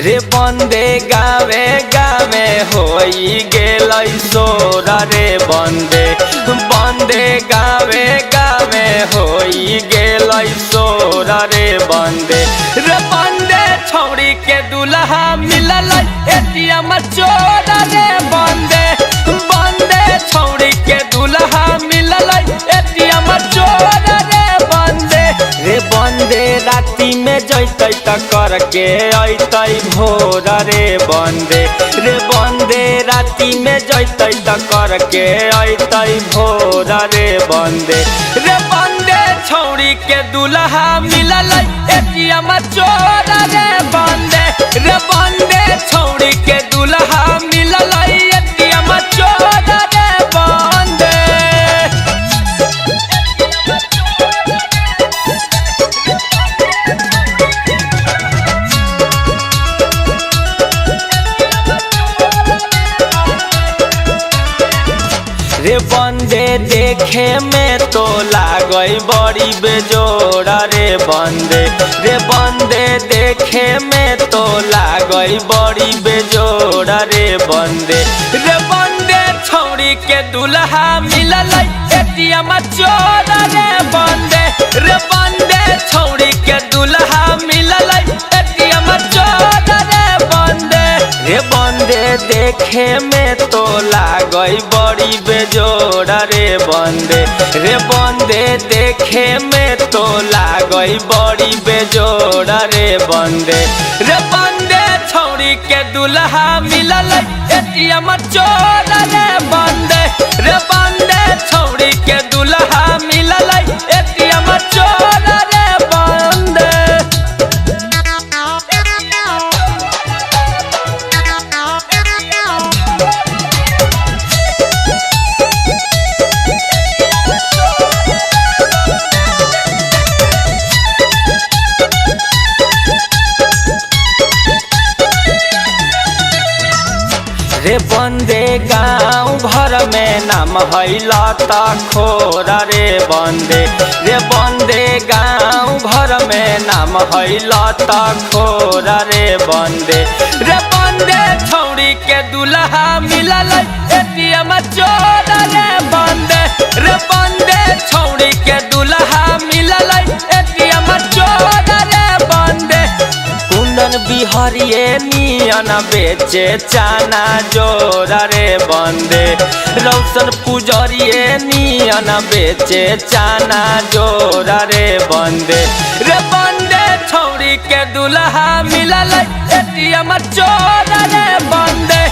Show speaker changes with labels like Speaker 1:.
Speaker 1: रे बंदे गावे गावे होई गेलै सोरा रे बंदे बंदे गावे गावे होई गेलै सोरा रे बंदे छौड़ी के दुल्हा मिलल एटीएम चोरा रे बंदे छौड़ी के दुल्हा मिलल एटीएम चोरा रे बंदे राती में जैतै त करके अतै भोर रे बंदे राती में जैतै त करके अतै भोर रे बंदे छौड़ी के दुल्हा मिलल एटीएम चोरा रे बंदे छौड़ी के दुल्हा मिलल एटीएम चोरा रे बंदे। रे बंदे देखे में तो लागई बड़ी बेजोड़ा रे बंदे देखे में तो लागई बड़ी बेजोड़ा रे बंदे छौड़ी के दुल्हा मिलल एटीएम चोरा रे बंदे छौड़ी के दुल्हा मिलल एटीएम चोरा रे बंदे देखे में तो लागई बड़ी बेजोड़ा रे बंदे देखे में तो लागई बड़ी बेजोड़ा रे बंदे छौड़ी के दुल्हा मिलल एटीएम चोरा रे बंदे छौड़ी के दुल्हा मिलल एटीएम चोरा रे बंदे। रे बंदे गाँव भर में नाम हैला ता खोरा रे बंदे गाँव भर में नाम हैला ता खोरा रे बंदे छौड़ी के दुल्हा मिलल एटीएम चोरा रे बंदे छौड़ी के दुल्हा मिलल एटीएम चोरा रे बंदे। कुंदन बिहारिये नियन बेचे चाना जोरा रे बंदे रौशन पुजरिये नियन बेचे चाना जोरा रे बंदे छौड़ी के दुल्हा मिलल एटीएम चोरा रे बंदे